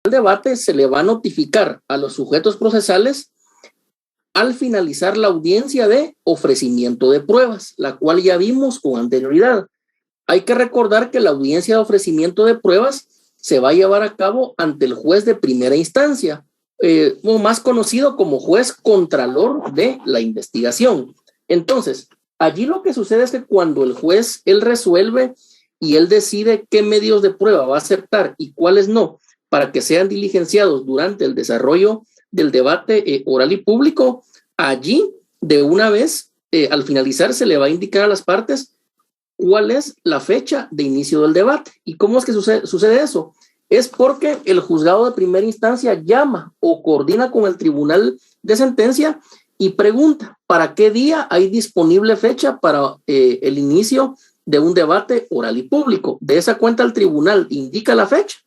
debate se le va a notificar a los sujetos procesales al finalizar la audiencia de ofrecimiento de pruebas, la cual ya vimos con anterioridad. Hay que recordar que la audiencia de ofrecimiento de pruebas se va a llevar a cabo ante el juez de primera instancia, o más conocido como juez contralor de la investigación. Entonces, allí lo que sucede es que cuando el juez, él resuelve y él decide qué medios de prueba va a aceptar y cuáles no, para que sean diligenciados durante el desarrollo del debate oral y público, allí de una vez, al finalizar, se le va a indicar a las partes cuál es la fecha de inicio del debate. ¿Y cómo es que sucede eso? Es porque el juzgado de primera instancia llama o coordina con el tribunal de sentencia y pregunta para qué día hay disponible fecha para el inicio de un debate oral y público. De esa cuenta el tribunal indica la fecha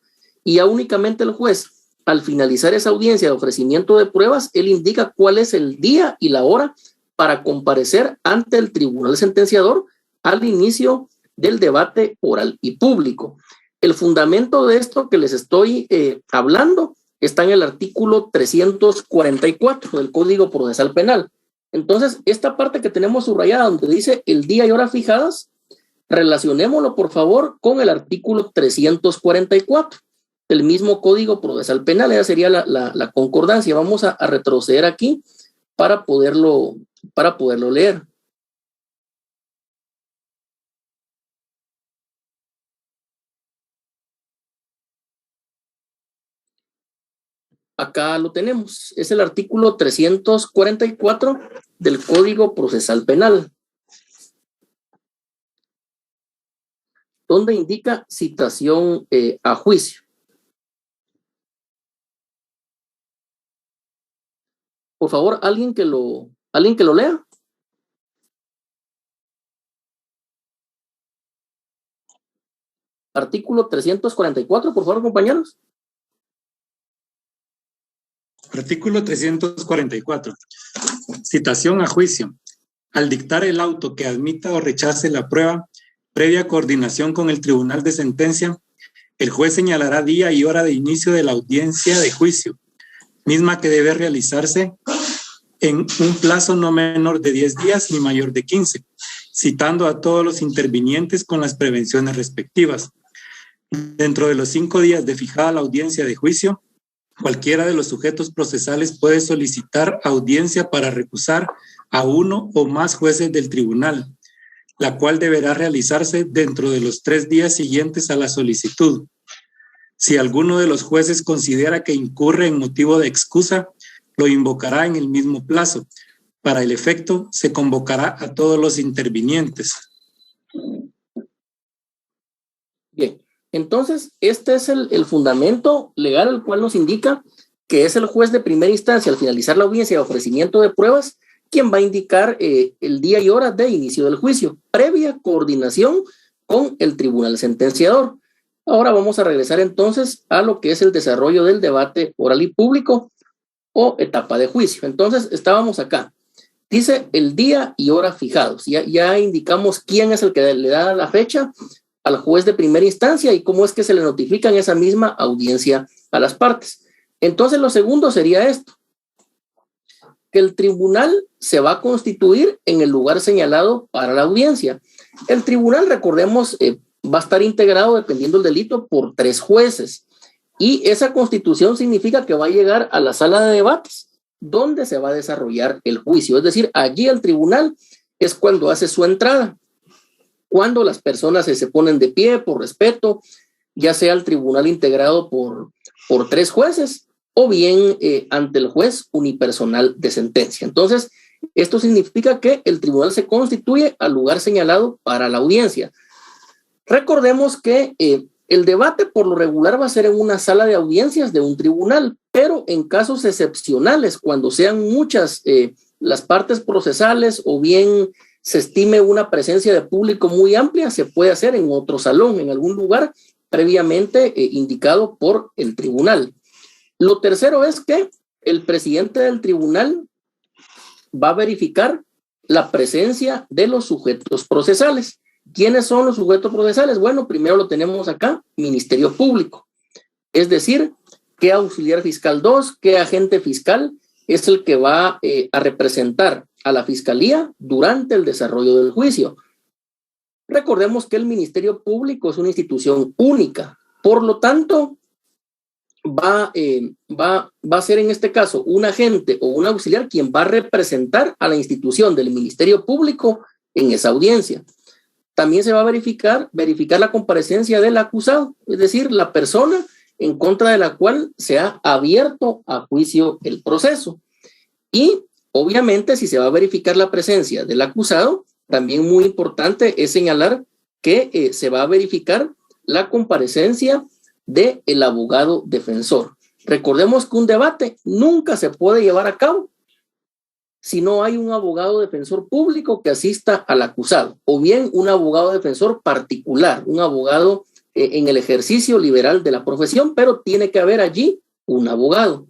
y ya únicamente el juez, al finalizar esa audiencia de ofrecimiento de pruebas, él indica cuál es el día y la hora para comparecer ante el tribunal sentenciador al inicio del debate oral y público. El fundamento de esto que les estoy hablando está en el artículo 344 del Código Procesal Penal. Entonces, esta parte que tenemos subrayada donde dice el día y hora fijadas, relacionémoslo por favor con el artículo 344 del mismo Código Procesal Penal. Esa sería la concordancia. Vamos a retroceder aquí para poderlo leer. Acá lo tenemos. Es el artículo 344 del Código Procesal Penal, donde indica citación a juicio. Por favor, alguien que lo lea. Artículo 344, por favor, compañeros. Artículo 344. Citación a juicio. Al dictar el auto que admita o rechace la prueba, previa coordinación con el tribunal de sentencia, el juez señalará día y hora de inicio de la audiencia de juicio, misma que debe realizarse en un plazo no menor de 10 días ni mayor de 15, citando a todos los intervinientes con las prevenciones respectivas. Dentro de los 5 días de fijada la audiencia de juicio, cualquiera de los sujetos procesales puede solicitar audiencia para recusar a uno o más jueces del tribunal, la cual deberá realizarse dentro de los 3 días siguientes a la solicitud. Si alguno de los jueces considera que incurre en motivo de excusa, lo invocará en el mismo plazo. Para el efecto, se convocará a todos los intervinientes. Bien, entonces este es el fundamento legal, el cual nos indica que es el juez de primera instancia al finalizar la audiencia de ofrecimiento de pruebas quien va a indicar el día y hora de inicio del juicio, previa coordinación con el tribunal sentenciador. Ahora vamos a regresar entonces a lo que es el desarrollo del debate oral y público o etapa de juicio. Entonces estábamos acá. Dice el día y hora fijados. Ya indicamos quién es el que le da la fecha al juez de primera instancia y cómo es que se le notifica en esa misma audiencia a las partes. Entonces lo segundo sería esto, que el tribunal se va a constituir en el lugar señalado para la audiencia. El tribunal, recordemos, va a estar integrado, dependiendo del delito, por 3 jueces. Y esa constitución significa que va a llegar a la sala de debates, donde se va a desarrollar el juicio. Es decir, allí el tribunal es cuando hace su entrada, cuando las personas se ponen de pie por respeto, ya sea el tribunal integrado por 3 jueces, o bien ante el juez unipersonal de sentencia. Entonces, esto significa que el tribunal se constituye al lugar señalado para la audiencia. Recordemos que el debate por lo regular va a ser en una sala de audiencias de un tribunal, pero en casos excepcionales, cuando sean muchas las partes procesales o bien se estime una presencia de público muy amplia, se puede hacer en otro salón, en algún lugar previamente indicado por el tribunal. Lo tercero es que el presidente del tribunal va a verificar la presencia de los sujetos procesales. ¿Quiénes son los sujetos procesales? Bueno, primero lo tenemos acá, Ministerio Público. Es decir, qué auxiliar fiscal 2, qué agente fiscal es el que va a representar a la fiscalía durante el desarrollo del juicio. Recordemos que el Ministerio Público es una institución única, por lo tanto, va a ser en este caso un agente o un auxiliar quien va a representar a la institución del Ministerio Público en esa audiencia. También se va a verificar la comparecencia del acusado, es decir, la persona en contra de la cual se ha abierto a juicio el proceso. Y obviamente, si se va a verificar la presencia del acusado, también muy importante es señalar que se va a verificar la comparecencia del abogado defensor. Recordemos que un debate nunca se puede llevar a cabo si no hay un abogado defensor público que asista al acusado, o bien un abogado defensor particular, un abogado en el ejercicio liberal de la profesión, pero tiene que haber allí un abogado.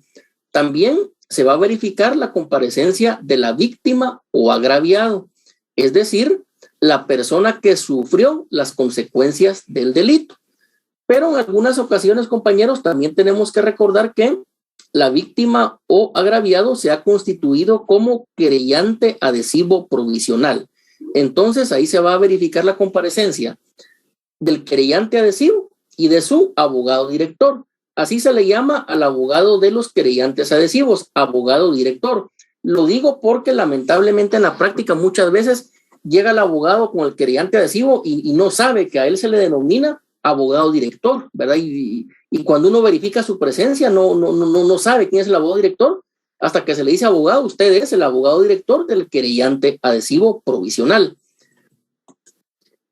También se va a verificar la comparecencia de la víctima o agraviado, es decir, la persona que sufrió las consecuencias del delito. Pero en algunas ocasiones, compañeros, también tenemos que recordar que la víctima o agraviado se ha constituido como querellante adhesivo provisional. Entonces, ahí se va a verificar la comparecencia del querellante adhesivo y de su abogado director. Así se le llama al abogado de los querellantes adhesivos, abogado director. Lo digo porque lamentablemente en la práctica muchas veces llega el abogado con el querellante adhesivo y no sabe que a él se le denomina abogado director, ¿verdad? Y cuando uno verifica su presencia no sabe quién es el abogado director hasta que se le dice abogado, usted es el abogado director del querellante adhesivo provisional.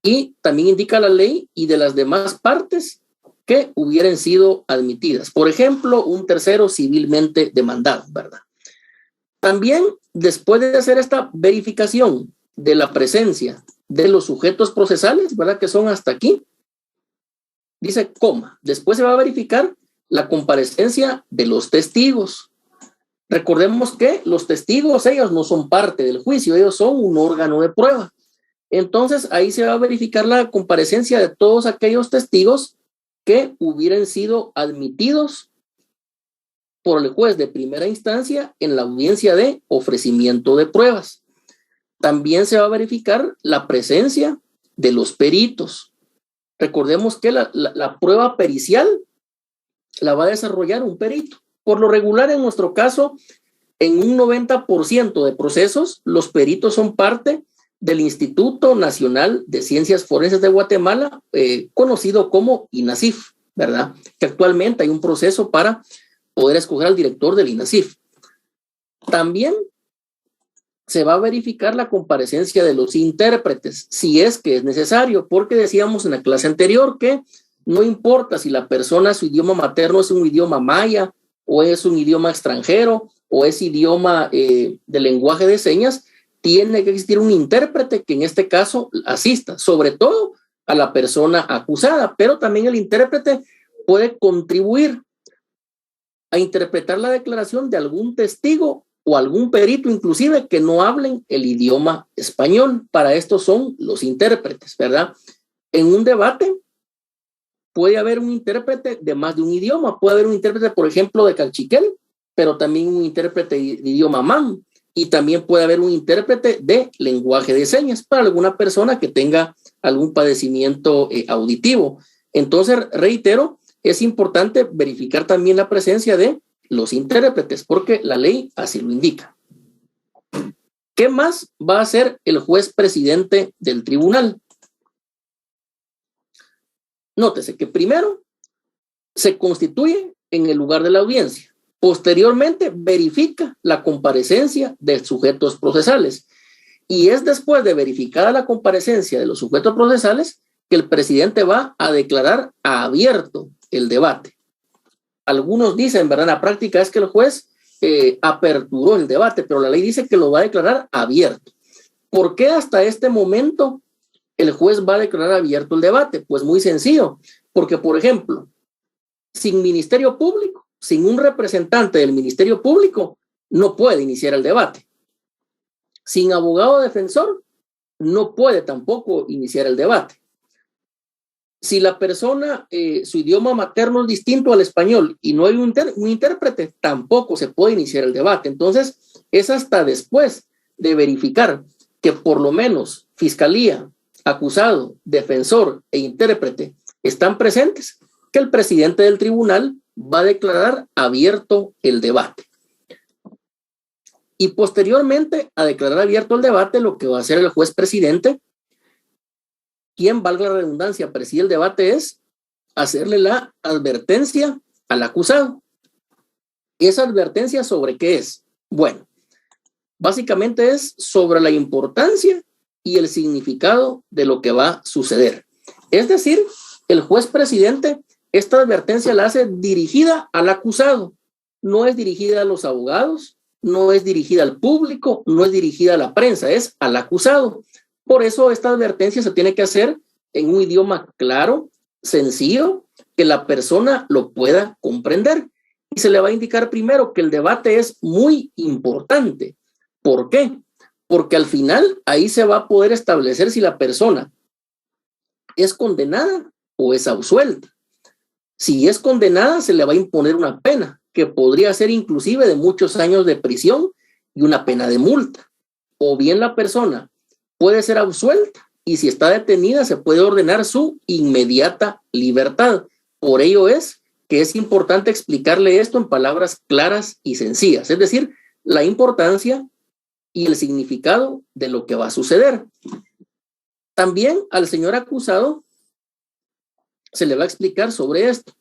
Y también indica la ley y de las demás partes que hubieran sido admitidas. Por ejemplo, un tercero civilmente demandado, ¿verdad? También, después de hacer esta verificación de la presencia de los sujetos procesales, ¿verdad? Que son hasta aquí, dice coma. Después se va a verificar la comparecencia de los testigos. Recordemos que los testigos, ellos no son parte del juicio, ellos son un órgano de prueba. Entonces, ahí se va a verificar la comparecencia de todos aquellos testigos que hubieran sido admitidos por el juez de primera instancia en la audiencia de ofrecimiento de pruebas. También se va a verificar la presencia de los peritos. Recordemos que la prueba pericial la va a desarrollar un perito. Por lo regular, en nuestro caso, en un 90% de procesos, los peritos son parte del Instituto Nacional de Ciencias Forenses de Guatemala, conocido como INACIF, ¿verdad? Que actualmente hay un proceso para poder escoger al director del INACIF. También se va a verificar la comparecencia de los intérpretes, si es que es necesario, porque decíamos en la clase anterior que no importa si la persona, su idioma materno es un idioma maya, o es un idioma extranjero, o es idioma de lenguaje de señas, tiene que existir un intérprete que en este caso asista, sobre todo a la persona acusada, pero también el intérprete puede contribuir a interpretar la declaración de algún testigo o algún perito inclusive que no hablen el idioma español. Para esto son los intérpretes, ¿verdad? En un debate puede haber un intérprete de más de un idioma, puede haber un intérprete, por ejemplo, de calchiquel, pero también un intérprete de idioma man, y también puede haber un intérprete de lenguaje de señas para alguna persona que tenga algún padecimiento auditivo. Entonces, reitero, es importante verificar también la presencia de los intérpretes, porque la ley así lo indica. ¿Qué más va a hacer el juez presidente del tribunal? Nótese que primero se constituye en el lugar de la audiencia. Posteriormente verifica la comparecencia de sujetos procesales. Y es después de verificada la comparecencia de los sujetos procesales que el presidente va a declarar abierto el debate. Algunos dicen, ¿verdad? En la práctica es que el juez aperturó el debate, pero la ley dice que lo va a declarar abierto. ¿Por qué hasta este momento el juez va a declarar abierto el debate? Pues muy sencillo, porque, por ejemplo, sin Ministerio Público, sin un representante del Ministerio Público, no puede iniciar el debate. Sin abogado defensor, no puede tampoco iniciar el debate. Si la persona, su idioma materno es distinto al español y no hay un intérprete, tampoco se puede iniciar el debate. Entonces, es hasta después de verificar que por lo menos fiscalía, acusado, defensor e intérprete están presentes, que el presidente del tribunal va a declarar abierto el debate. Y posteriormente a declarar abierto el debate, lo que va a hacer el juez presidente, quien, valga la redundancia, preside el debate, es hacerle la advertencia al acusado. ¿Esa advertencia sobre qué es? Bueno, básicamente es sobre la importancia y el significado de lo que va a suceder. Es decir, el juez presidente, esta advertencia la hace dirigida al acusado, no es dirigida a los abogados, no es dirigida al público, no es dirigida a la prensa, es al acusado. Por eso esta advertencia se tiene que hacer en un idioma claro, sencillo, que la persona lo pueda comprender. Y se le va a indicar primero que el debate es muy importante. ¿Por qué? Porque al final ahí se va a poder establecer si la persona es condenada o es absuelta. Si es condenada, se le va a imponer una pena que podría ser inclusive de muchos años de prisión y una pena de multa. O bien la persona puede ser absuelta y si está detenida se puede ordenar su inmediata libertad. Por ello es que es importante explicarle esto en palabras claras y sencillas, es decir, la importancia y el significado de lo que va a suceder. También al señor acusado se le va a explicar sobre esto,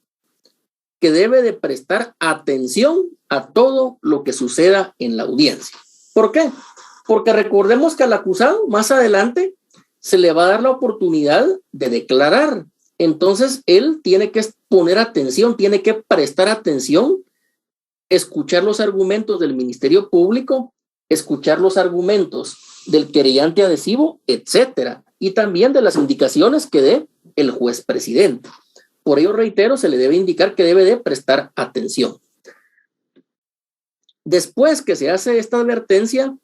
que debe de prestar atención a todo lo que suceda en la audiencia. ¿Por qué? Porque recordemos que al acusado más adelante se le va a dar la oportunidad de declarar. Entonces él tiene que poner atención, tiene que prestar atención, escuchar los argumentos del Ministerio Público, escuchar los argumentos del querellante adhesivo, etcétera, y también de las indicaciones que dé el juez presidente. Por ello, reitero, se le debe indicar que debe de prestar atención. Después que se hace esta advertencia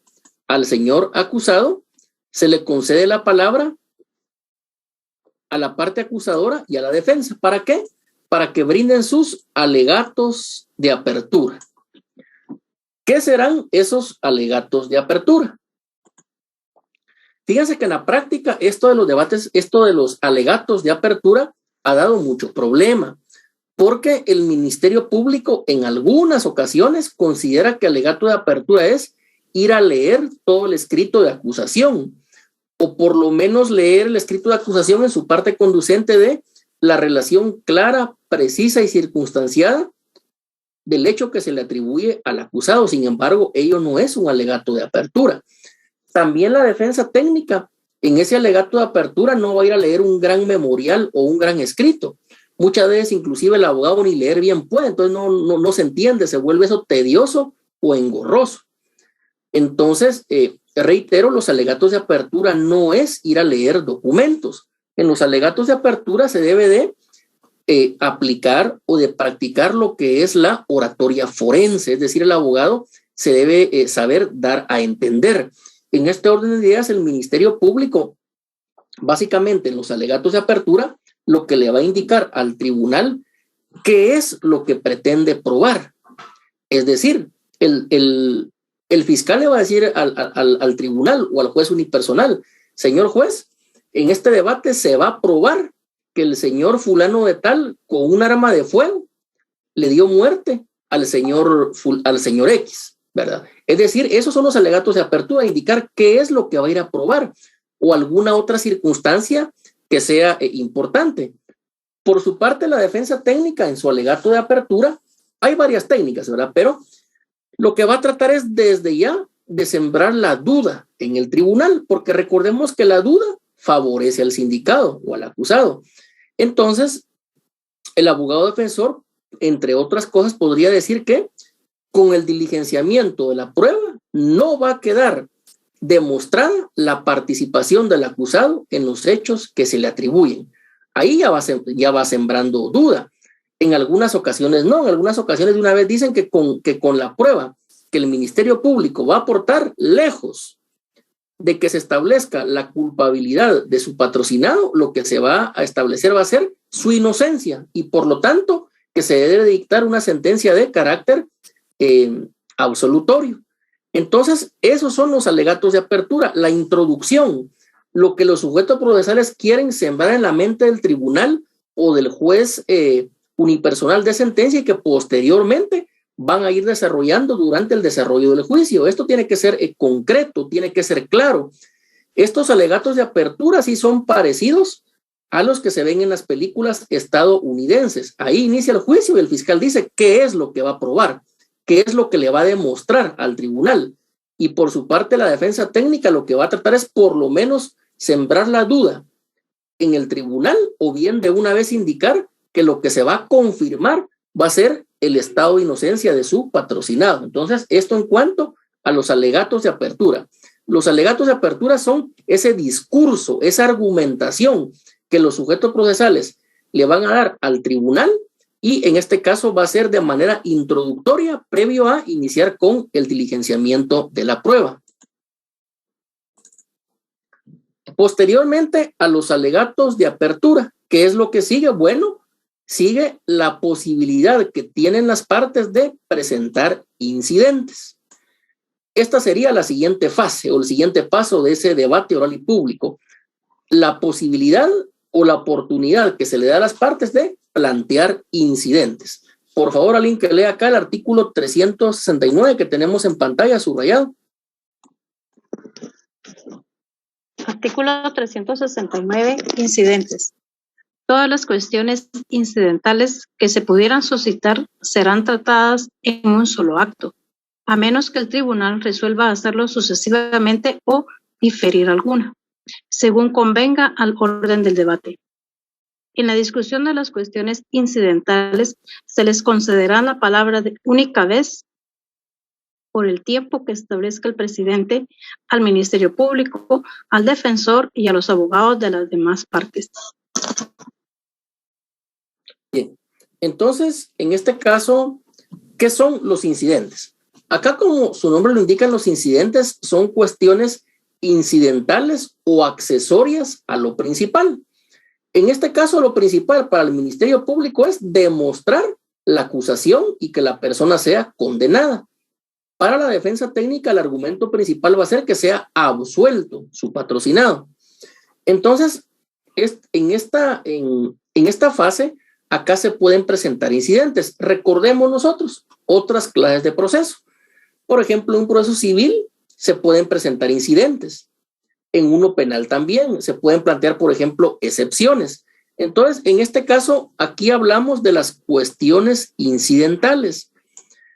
al señor acusado, se le concede la palabra a la parte acusadora y a la defensa. ¿Para qué? Para que brinden sus alegatos de apertura. ¿Qué serán esos alegatos de apertura? Fíjense que en la práctica esto de los debates, esto de los alegatos de apertura ha dado mucho problema, porque el Ministerio Público en algunas ocasiones considera que alegato de apertura es ir a leer todo el escrito de acusación, o por lo menos leer el escrito de acusación en su parte conducente de la relación clara, precisa y circunstanciada del hecho que se le atribuye al acusado. Sin embargo, ello no es un alegato de apertura. También la defensa técnica en ese alegato de apertura no va a ir a leer un gran memorial o un gran escrito. Muchas veces inclusive el abogado ni leer bien puede, entonces no se entiende, se vuelve eso tedioso o engorroso. Entonces, reitero, los alegatos de apertura no es ir a leer documentos. En los alegatos de apertura se debe de aplicar o de practicar lo que es la oratoria forense, es decir, el abogado se debe saber dar a entender. En este orden de ideas, el Ministerio Público, básicamente en los alegatos de apertura, lo que le va a indicar al tribunal qué es lo que pretende probar. Es decir, el fiscal le va a decir al tribunal o al juez unipersonal: señor juez, en este debate se va a probar que el señor fulano de tal con un arma de fuego le dio muerte al señor X, ¿verdad? Es decir, esos son los alegatos de apertura, indicar qué es lo que va a ir a probar o alguna otra circunstancia que sea importante. Por su parte, la defensa técnica en su alegato de apertura, hay varias técnicas, ¿verdad? Pero lo que va a tratar es desde ya de sembrar la duda en el tribunal, porque recordemos que la duda favorece al sindicado o al acusado. Entonces, el abogado defensor, entre otras cosas, podría decir que con el diligenciamiento de la prueba no va a quedar demostrada la participación del acusado en los hechos que se le atribuyen. Ahí ya va sembrando duda. En algunas ocasiones no, en algunas ocasiones de una vez dicen que con la prueba que el Ministerio Público va a aportar, lejos de que se establezca la culpabilidad de su patrocinado, lo que se va a establecer va a ser su inocencia y por lo tanto que se debe dictar una sentencia de carácter absolutorio. Entonces, esos son los alegatos de apertura, la introducción, lo que los sujetos procesales quieren sembrar en la mente del tribunal o del juez unipersonal de sentencia y que posteriormente van a ir desarrollando durante el desarrollo del juicio. Esto tiene que ser concreto, tiene que ser claro. Estos alegatos de apertura sí son parecidos a los que se ven en las películas estadounidenses. Ahí inicia el juicio y el fiscal dice qué es lo que va a probar, qué es lo que le va a demostrar al tribunal. Y por su parte la defensa técnica lo que va a tratar es por lo menos sembrar la duda en el tribunal o bien de una vez indicar que lo que se va a confirmar va a ser el estado de inocencia de su patrocinado. Entonces, esto en cuanto a los alegatos de apertura. Los alegatos de apertura son ese discurso, esa argumentación que los sujetos procesales le van a dar al tribunal y en este caso va a ser de manera introductoria previo a iniciar con el diligenciamiento de la prueba. Posteriormente a los alegatos de apertura, ¿qué es lo que sigue? Bueno, sigue la posibilidad que tienen las partes de presentar incidentes. Esta sería la siguiente fase o el siguiente paso de ese debate oral y público. La posibilidad o la oportunidad que se le da a las partes de plantear incidentes. Por favor, alguien que lea acá el artículo 369 que tenemos en pantalla subrayado. Artículo 369, incidentes. Todas las cuestiones incidentales que se pudieran suscitar serán tratadas en un solo acto, a menos que el tribunal resuelva hacerlo sucesivamente o diferir alguna, según convenga al orden del debate. En la discusión de las cuestiones incidentales se les concederá la palabra de única vez por el tiempo que establezca el presidente, al Ministerio Público, al defensor y a los abogados de las demás partes. Bien, entonces, en este caso, ¿qué son los incidentes? Acá, como su nombre lo indica, los incidentes son cuestiones incidentales o accesorias a lo principal. En este caso, lo principal para el Ministerio Público es demostrar la acusación y que la persona sea condenada. Para la defensa técnica, el argumento principal va a ser que sea absuelto su patrocinado. Entonces, en esta fase, acá se pueden presentar incidentes. Recordemos nosotros otras clases de proceso. Por ejemplo, en un proceso civil se pueden presentar incidentes. En uno penal también se pueden plantear, por ejemplo, excepciones. Entonces, en este caso, aquí hablamos de las cuestiones incidentales.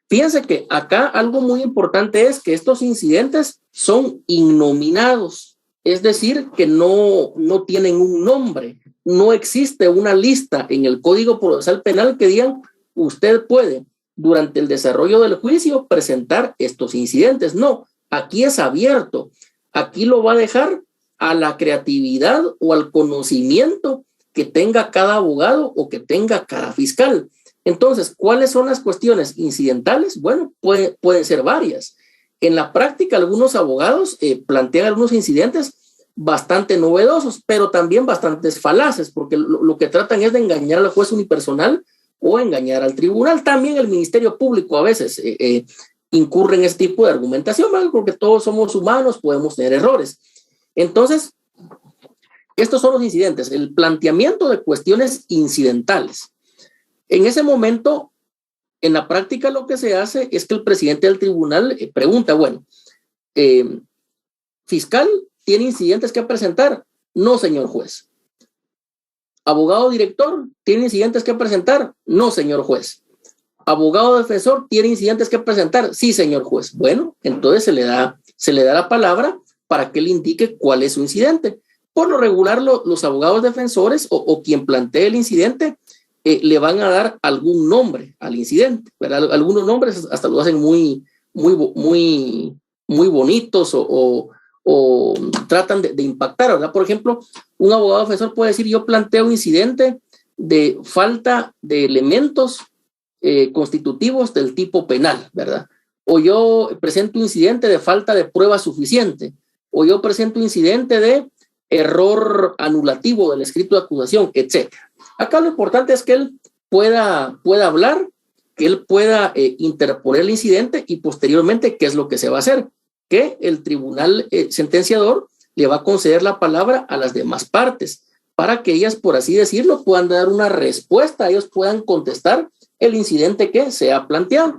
Fíjense que acá algo muy importante es que estos incidentes son innominados, es decir, que no tienen un nombre. No existe una lista en el Código Procesal Penal que digan usted puede, durante el desarrollo del juicio, presentar estos incidentes. No, aquí es abierto. Aquí lo va a dejar a la creatividad o al conocimiento que tenga cada abogado o que tenga cada fiscal. Entonces, ¿cuáles son las cuestiones incidentales? Bueno, pueden ser varias. En la práctica, algunos abogados plantean algunos incidentes bastante novedosos, pero también bastantes falaces, porque lo que tratan es de engañar al juez unipersonal o engañar al tribunal. También el Ministerio Público a veces incurre en ese tipo de argumentación, ¿vale? Porque todos somos humanos, podemos tener errores. Entonces, estos son los incidentes, el planteamiento de cuestiones incidentales. En ese momento, en la práctica lo que se hace es que el presidente del tribunal pregunta, bueno, fiscal, ¿tiene incidentes que presentar? No, señor juez. Abogado director, ¿tiene incidentes que presentar? No, señor juez. Abogado defensor, ¿tiene incidentes que presentar? Sí, señor juez. Bueno, entonces se le da la palabra para que le indique cuál es su incidente. Por lo regular, los abogados defensores o quien plantee el incidente le van a dar algún nombre al incidente, ¿verdad? Algunos nombres hasta lo hacen muy bonitos o tratan de impactar, ¿verdad? Por ejemplo, un abogado defensor puede decir, yo planteo un incidente de falta de elementos constitutivos del tipo penal, ¿verdad? O yo presento un incidente de falta de prueba suficiente, o yo presento incidente de error anulativo del escrito de acusación, etc. Acá lo importante es que él pueda hablar, que él pueda interponer el incidente y posteriormente, ¿qué es lo que se va a hacer? Que el tribunal sentenciador le va a conceder la palabra a las demás partes para que ellas, por así decirlo, puedan dar una respuesta, ellos puedan contestar el incidente que se ha planteado.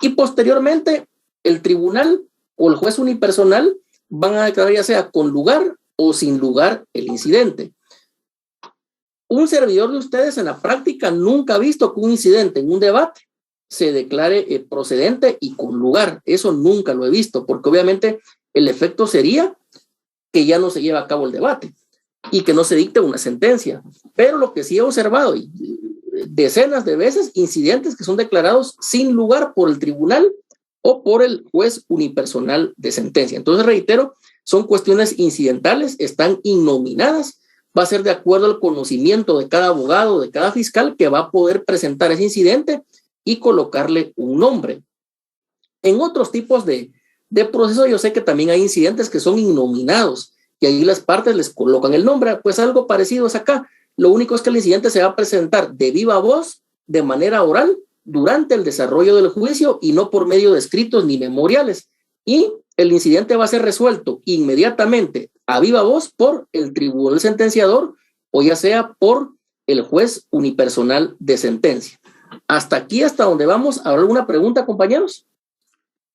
Y posteriormente, el tribunal o el juez unipersonal van a declarar ya sea con lugar o sin lugar el incidente. Un servidor de ustedes en la práctica nunca ha visto que un incidente en un debate se declare procedente y con lugar. Eso nunca lo he visto, porque obviamente el efecto sería que ya no se lleva a cabo el debate y que no se dicte una sentencia. Pero lo que sí he observado, y decenas de veces, incidentes que son declarados sin lugar por el tribunal o por el juez unipersonal de sentencia. Entonces, reitero, son cuestiones incidentales, están innominadas, va a ser de acuerdo al conocimiento de cada abogado, de cada fiscal, que va a poder presentar ese incidente y colocarle un nombre. En otros tipos de procesos, yo sé que también hay incidentes que son innominados y ahí las partes les colocan el nombre. Pues algo parecido es acá. Lo único es que el incidente se va a presentar de viva voz, de manera oral, durante el desarrollo del juicio y no por medio de escritos ni memoriales. Y el incidente va a ser resuelto inmediatamente a viva voz por el tribunal sentenciador o ya sea por el juez unipersonal de sentencia. Hasta aquí, hasta donde vamos. ¿Habrá alguna pregunta, compañeros?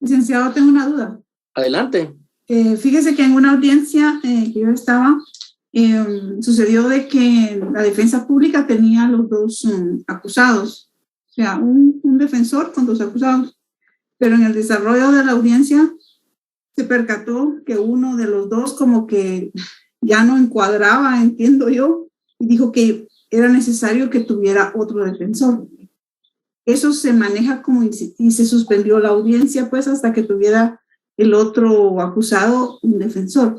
Licenciado, tengo una duda. Adelante. Fíjese que en una audiencia que yo estaba, sucedió de que la defensa pública tenía los dos acusados, o sea, un defensor con dos acusados, pero en el desarrollo de la audiencia se percató que uno de los dos como que ya no encuadraba, entiendo yo, y dijo que era necesario que tuviera otro defensor. Eso se maneja como y se suspendió la audiencia pues hasta que tuviera el otro acusado un defensor.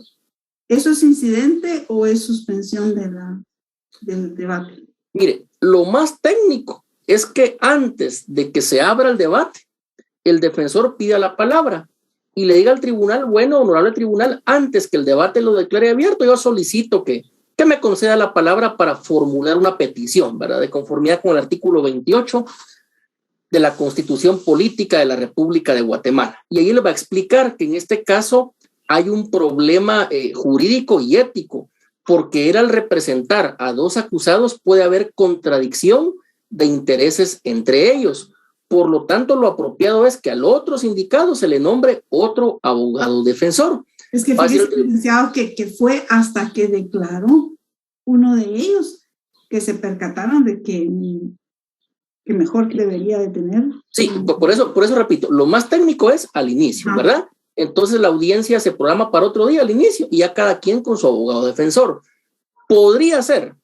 ¿Eso es incidente o es suspensión del debate? Mire, lo más técnico es que antes de que se abra el debate, el defensor pida la palabra y le diga al tribunal, bueno, honorable tribunal, antes que el debate lo declare abierto, yo solicito que me conceda la palabra para formular una petición, ¿verdad? De conformidad con el artículo 28 de la Constitución Política de la República de Guatemala. Y ahí le va a explicar que en este caso hay un problema jurídico y ético, porque él al representar a dos acusados puede haber contradicción de intereses entre ellos. Por lo tanto, lo apropiado es que al otro sindicado se le nombre otro abogado defensor. Es que fíjese, licenciado, que fue hasta que declaró uno de ellos que se percataron de que mejor debería de tener. Sí, por eso repito, lo más técnico es al inicio, ¿verdad? Entonces la audiencia se programa para otro día al inicio y ya cada quien con su abogado defensor. Podría ser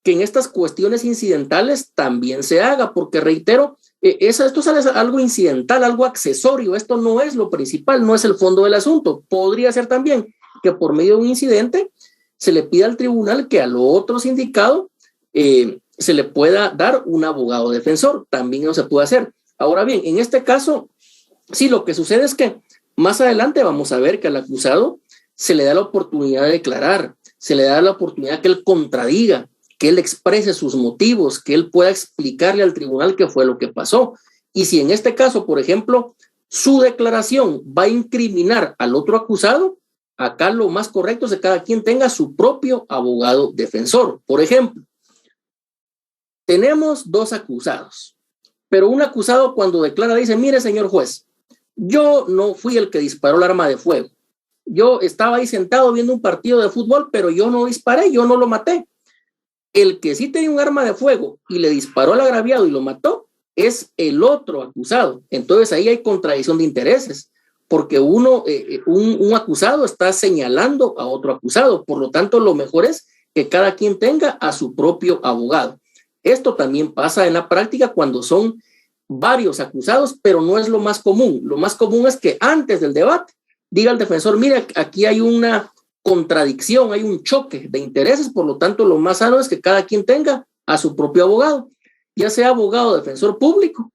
que en estas cuestiones incidentales también se haga, porque reitero, esto es algo incidental, algo accesorio, esto no es lo principal, no es el fondo del asunto. Podría ser también que por medio de un incidente se le pida al tribunal que al otro sindicado se le pueda dar un abogado defensor, también no se puede hacer. Ahora bien, en este caso, sí, lo que sucede es que más adelante vamos a ver que al acusado se le da la oportunidad de declarar, se le da la oportunidad que él contradiga, que él exprese sus motivos, que él pueda explicarle al tribunal qué fue lo que pasó. Y si en este caso, por ejemplo, su declaración va a incriminar al otro acusado, acá lo más correcto es que cada quien tenga su propio abogado defensor. Por ejemplo, tenemos dos acusados, pero un acusado cuando declara dice, mire señor juez, yo no fui el que disparó el arma de fuego. Yo estaba ahí sentado viendo un partido de fútbol, pero yo no disparé, yo no lo maté. El que sí tenía un arma de fuego y le disparó al agraviado y lo mató es el otro acusado. Entonces ahí hay contradicción de intereses, porque un acusado está señalando a otro acusado. Por lo tanto, lo mejor es que cada quien tenga a su propio abogado. Esto también pasa en la práctica cuando son varios acusados, pero no es lo más común. Lo más común es que antes del debate diga el defensor, mira, aquí hay una contradicción, hay un choque de intereses, por lo tanto lo más sano es que cada quien tenga a su propio abogado, ya sea abogado defensor público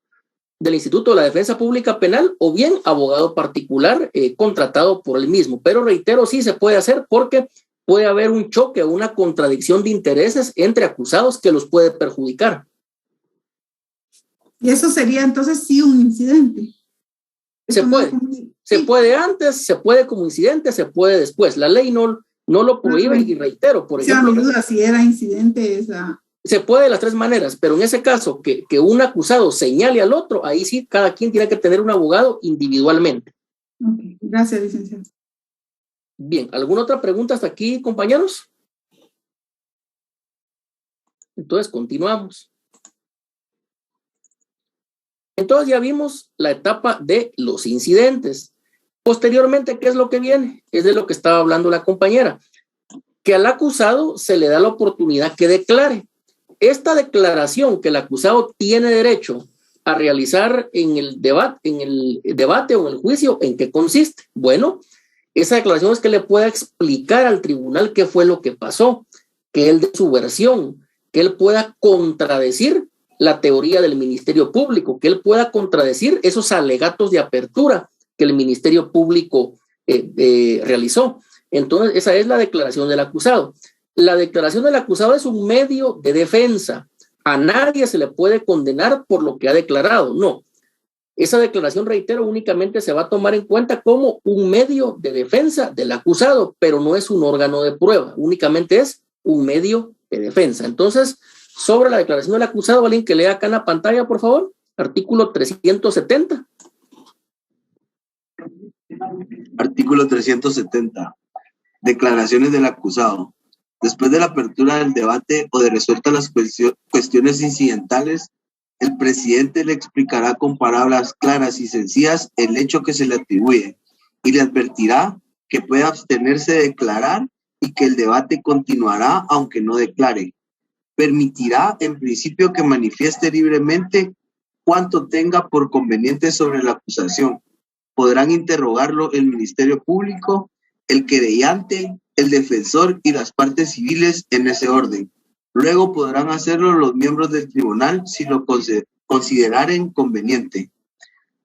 del Instituto de la Defensa Pública Penal o bien abogado particular contratado por él mismo. Pero reitero, sí se puede hacer porque puede haber un choque o una contradicción de intereses entre acusados que los puede perjudicar. Y eso sería entonces sí un incidente. Se puede antes, se puede como incidente, se puede después. La ley no lo prohíbe y reitero, por ejemplo. Mi duda si era incidente esa. Se puede de las tres maneras, pero en ese caso que un acusado señale al otro, ahí sí cada quien tiene que tener un abogado individualmente. Okay. Gracias, licenciado. Bien, ¿alguna otra pregunta hasta aquí, compañeros? Entonces, continuamos. Entonces ya vimos la etapa de los incidentes. Posteriormente, ¿qué es lo que viene? Es de lo que estaba hablando la compañera. Que al acusado se le da la oportunidad que declare. Esta declaración que el acusado tiene derecho a realizar en el debate o en el juicio, ¿en qué consiste? Bueno, esa declaración es que le pueda explicar al tribunal qué fue lo que pasó, que él dé su versión, que él pueda contradecir la teoría del Ministerio Público, que él pueda contradecir esos alegatos de apertura que el Ministerio Público realizó. Entonces, esa es la declaración del acusado. La declaración del acusado es un medio de defensa. A nadie se le puede condenar por lo que ha declarado, no. Esa declaración, reitero, únicamente se va a tomar en cuenta como un medio de defensa del acusado, pero no es un órgano de prueba, únicamente es un medio de defensa. Entonces, sobre la declaración del acusado, alguien que lea acá en la pantalla, por favor, artículo 370. Artículo 370. Declaraciones del acusado. Después de la apertura del debate o de resueltas las cuestiones incidentales, el presidente le explicará con palabras claras y sencillas el hecho que se le atribuye y le advertirá que puede abstenerse de declarar y que el debate continuará aunque no declare. Permitirá en principio que manifieste libremente cuanto tenga por conveniente sobre la acusación. Podrán interrogarlo el Ministerio Público, el querellante, el defensor y las partes civiles en ese orden. Luego podrán hacerlo los miembros del tribunal si lo consideraren conveniente.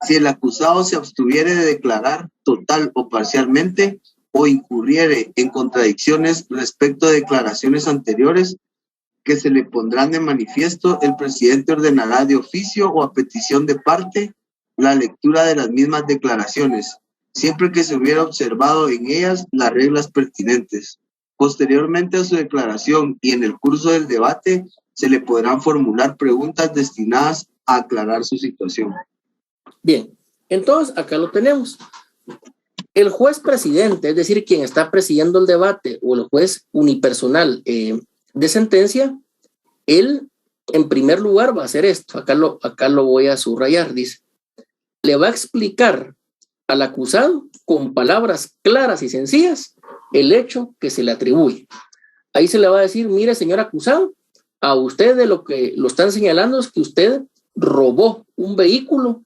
Si el acusado se abstuviere de declarar total o parcialmente o incurriere en contradicciones respecto de declaraciones anteriores que se le pondrán de manifiesto, el presidente ordenará de oficio o a petición de parte la lectura de las mismas declaraciones, siempre que se hubiera observado en ellas las reglas pertinentes. Posteriormente a su declaración y en el curso del debate, se le podrán formular preguntas destinadas a aclarar su situación. Bien, entonces acá lo tenemos. El juez presidente, es decir, quien está presidiendo el debate, o el juez unipersonal de sentencia, él en primer lugar va a hacer esto. Acá lo voy a subrayar, dice. Le va a explicar al acusado con palabras claras y sencillas el hecho que se le atribuye. Ahí se le va a decir, mire, señor acusado, a usted de lo que lo están señalando es que usted robó un vehículo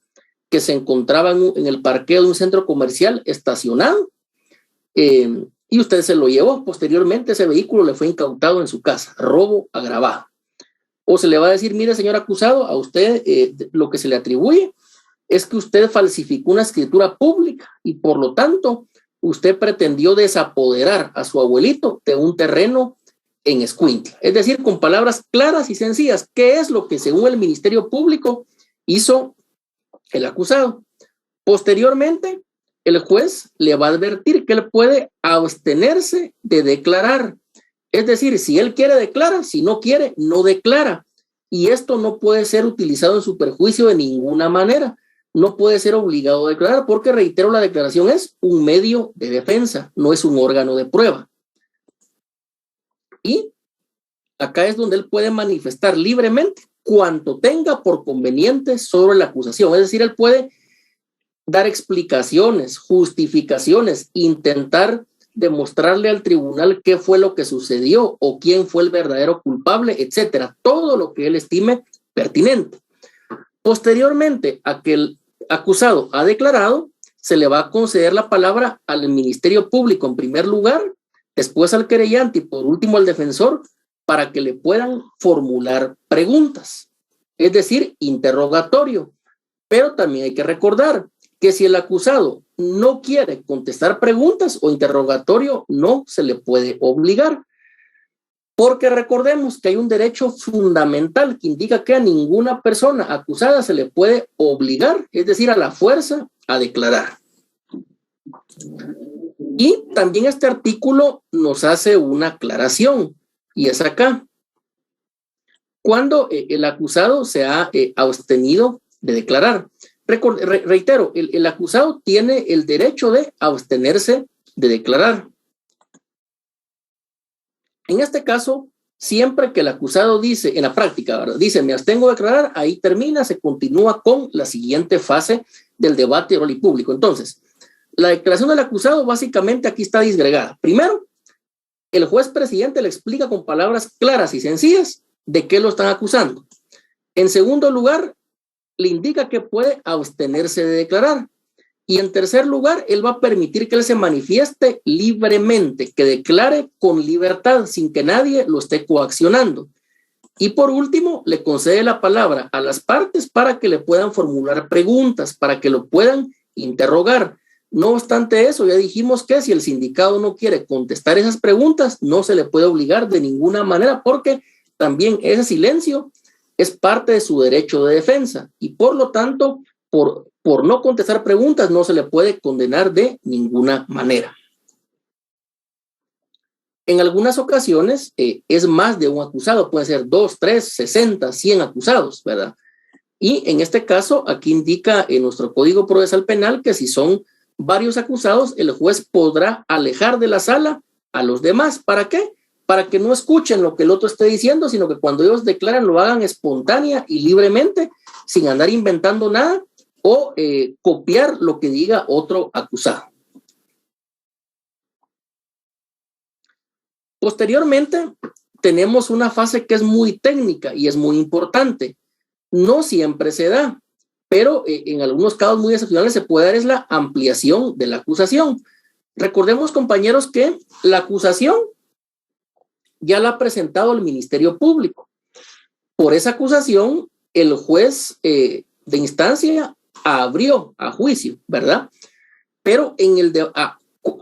que se encontraba en el parqueo de un centro comercial estacionado y usted se lo llevó. Posteriormente ese vehículo le fue incautado en su casa, robo agravado. O se le va a decir, mire, señor acusado, a usted lo que se le atribuye es que usted falsificó una escritura pública y por lo tanto usted pretendió desapoderar a su abuelito de un terreno en Escuintla. Es decir, con palabras claras y sencillas, ¿qué es lo que según el Ministerio Público hizo el acusado? Posteriormente, el juez le va a advertir que él puede abstenerse de declarar. Es decir, si él quiere, declara, si no quiere, no declara. Y esto no puede ser utilizado en su perjuicio de ninguna manera. No puede ser obligado a declarar porque, reitero, la declaración es un medio de defensa, no es un órgano de prueba. Y acá es donde él puede manifestar libremente cuanto tenga por conveniente sobre la acusación. Es decir, él puede dar explicaciones, justificaciones, intentar demostrarle al tribunal qué fue lo que sucedió o quién fue el verdadero culpable, etcétera. Todo lo que él estime pertinente. Posteriormente a que el acusado ha declarado, se le va a conceder la palabra al Ministerio Público en primer lugar, después al querellante y por último al defensor para que le puedan formular preguntas, es decir, interrogatorio. Pero también hay que recordar que si el acusado no quiere contestar preguntas o interrogatorio, no se le puede obligar. Porque recordemos que hay un derecho fundamental que indica que a ninguna persona acusada se le puede obligar, es decir, a la fuerza, a declarar. Y también este artículo nos hace una aclaración, y es acá. Cuando el acusado se ha abstenido de declarar. Reitero, el acusado tiene el derecho de abstenerse de declarar. En este caso, siempre que el acusado dice, en la práctica, ¿verdad?, dice, me abstengo de declarar, ahí termina, se continúa con la siguiente fase del debate oral y público. Entonces, la declaración del acusado básicamente aquí está disgregada. Primero, el juez presidente le explica con palabras claras y sencillas de qué lo están acusando. En segundo lugar, le indica que puede abstenerse de declarar. Y en tercer lugar, él va a permitir que él se manifieste libremente, que declare con libertad, sin que nadie lo esté coaccionando. Y por último, le concede la palabra a las partes para que le puedan formular preguntas, para que lo puedan interrogar. No obstante eso, ya dijimos que si el sindicado no quiere contestar esas preguntas, no se le puede obligar de ninguna manera, porque también ese silencio es parte de su derecho de defensa y por lo tanto, por no contestar preguntas, no se le puede condenar de ninguna manera. En algunas ocasiones es más de un acusado, puede ser 2, 3, 60, 100 acusados, ¿verdad? Y en este caso, aquí indica en nuestro Código Procesal Penal que si son varios acusados, el juez podrá alejar de la sala a los demás. ¿Para qué? Para que no escuchen lo que el otro esté diciendo, sino que cuando ellos declaran lo hagan espontánea y libremente, sin andar inventando nada o copiar lo que diga otro acusado. Posteriormente, tenemos una fase que es muy técnica y es muy importante. No siempre se da, pero en algunos casos muy excepcionales se puede dar es la ampliación de la acusación. Recordemos, compañeros, que la acusación ya la ha presentado el Ministerio Público. Por esa acusación, el juez de instancia abrió a juicio, ¿verdad? Pero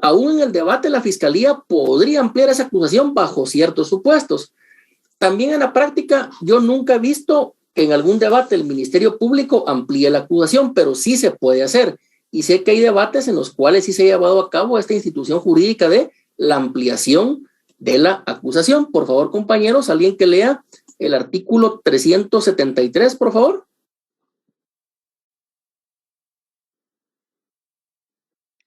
aún en el debate la Fiscalía podría ampliar esa acusación bajo ciertos supuestos. También en la práctica yo nunca he visto que en algún debate el Ministerio Público amplíe la acusación, pero sí se puede hacer. Y sé que hay debates en los cuales sí se ha llevado a cabo esta institución jurídica de la ampliación de la acusación. Por favor, compañeros, alguien que lea el artículo 373, por favor.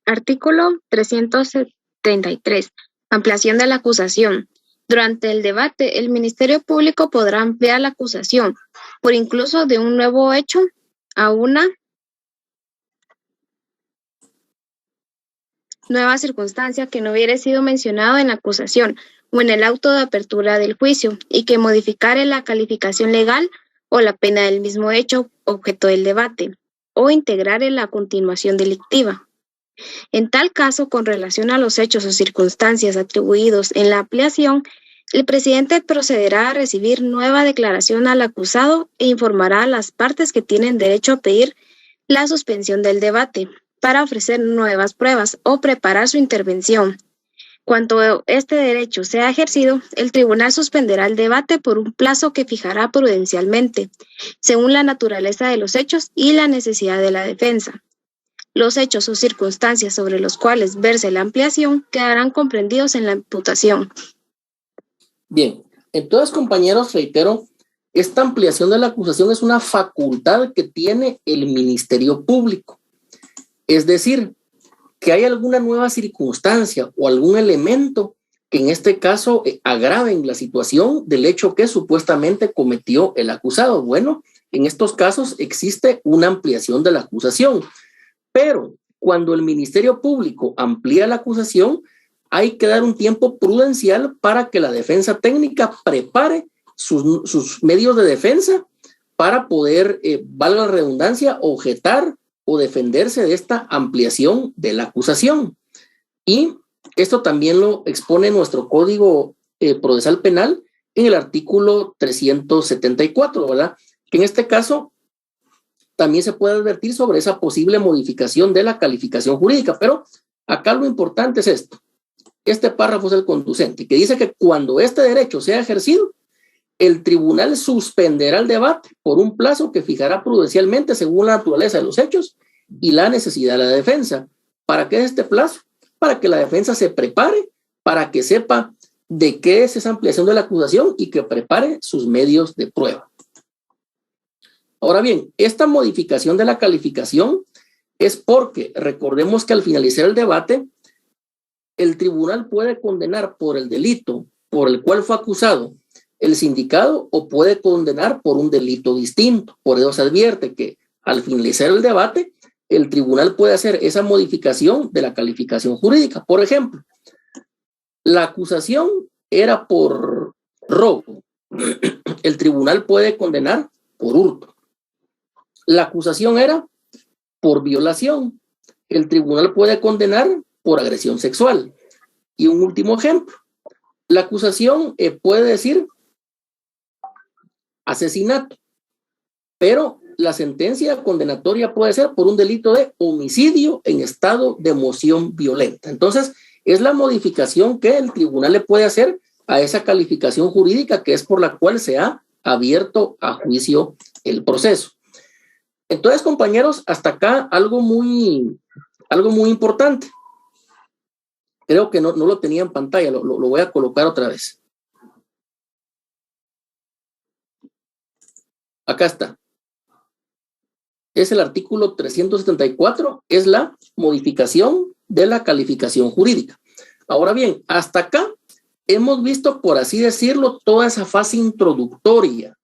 Artículo 373. Ampliación de la acusación. Durante el debate, el Ministerio Público podrá ampliar la acusación por incluso de un nuevo hecho a una nueva circunstancia que no hubiera sido mencionado en la acusación o en el auto de apertura del juicio y que modificare la calificación legal o la pena del mismo hecho objeto del debate o integrare la continuación delictiva. En tal caso, con relación a los hechos o circunstancias atribuidos en la ampliación, el presidente procederá a recibir nueva declaración al acusado e informará a las partes que tienen derecho a pedir la suspensión del debate para ofrecer nuevas pruebas o preparar su intervención. Cuando este derecho sea ejercido, el tribunal suspenderá el debate por un plazo que fijará prudencialmente, según la naturaleza de los hechos y la necesidad de la defensa. Los hechos o circunstancias sobre los cuales verse la ampliación quedarán comprendidos en la imputación. Bien, entonces, compañeros, reitero, esta ampliación de la acusación es una facultad que tiene el Ministerio Público. Es decir, que hay alguna nueva circunstancia o algún elemento que en este caso agraven la situación del hecho que supuestamente cometió el acusado. Bueno, en estos casos existe una ampliación de la acusación. Pero cuando el Ministerio Público amplía la acusación, hay que dar un tiempo prudencial para que la defensa técnica prepare sus medios de defensa para poder, valga la redundancia, objetar o defenderse de esta ampliación de la acusación. Y esto también lo expone nuestro Código Procesal Penal en el artículo 374, ¿verdad? Que en este caso también se puede advertir sobre esa posible modificación de la calificación jurídica. Pero acá lo importante es esto. Este párrafo es el conducente, que dice que cuando este derecho sea ejercido, el tribunal suspenderá el debate por un plazo que fijará prudencialmente según la naturaleza de los hechos y la necesidad de la defensa. ¿Para qué es este plazo? Para que la defensa se prepare, para que sepa de qué es esa ampliación de la acusación y que prepare sus medios de prueba. Ahora bien, esta modificación de la calificación es porque recordemos que al finalizar el debate, el tribunal puede condenar por el delito por el cual fue acusado el sindicado o puede condenar por un delito distinto. Por eso se advierte que al finalizar el debate, el tribunal puede hacer esa modificación de la calificación jurídica. Por ejemplo, la acusación era por robo. El tribunal puede condenar por hurto. La acusación era por violación. El tribunal puede condenar por agresión sexual. Y un último ejemplo. La acusación puede decir asesinato, pero la sentencia condenatoria puede ser por un delito de homicidio en estado de emoción violenta. Entonces, es la modificación que el tribunal le puede hacer a esa calificación jurídica que es por la cual se ha abierto a juicio el proceso. Entonces, compañeros, hasta acá algo muy importante. Creo que no lo tenía en pantalla, lo voy a colocar otra vez. Acá está. Es el artículo 374, es la modificación de la calificación jurídica. Ahora bien, hasta acá hemos visto, por así decirlo, toda esa fase introductoria,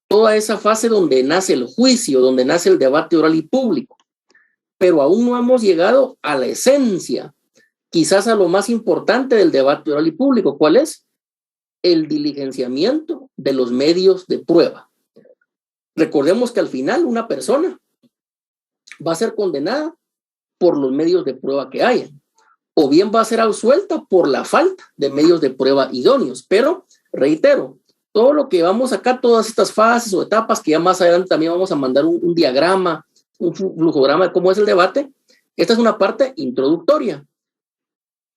toda esa fase donde nace el juicio, donde nace el debate oral y público, pero aún no hemos llegado a la esencia, quizás a lo más importante del debate oral y público. ¿Cuál es? El diligenciamiento de los medios de prueba. Recordemos que al final una persona va a ser condenada por los medios de prueba que hayan, o bien va a ser absuelta por la falta de medios de prueba idóneos. Pero, reitero, todo lo que vamos acá, todas estas fases o etapas, que ya más adelante también vamos a mandar un diagrama, un flujograma de cómo es el debate, esta es una parte introductoria.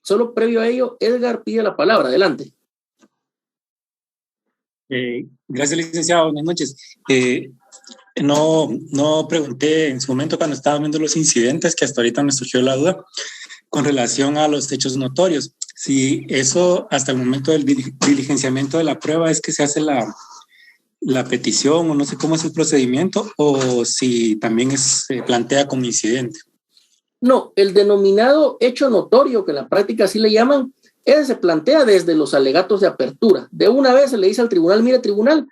Solo previo a ello, Edgar pide la palabra. Adelante. Gracias, licenciado. Buenas noches. No pregunté en su momento cuando estaba viendo los incidentes, que hasta ahorita me surgió la duda, con relación a los hechos notorios. Si eso, hasta el momento del diligenciamiento de la prueba, es que se hace la petición, o no sé cómo es el procedimiento, o si también se plantea como incidente. No, el denominado hecho notorio, que en la práctica así le llaman, se plantea desde los alegatos de apertura. De una vez se le dice al tribunal: mire, tribunal,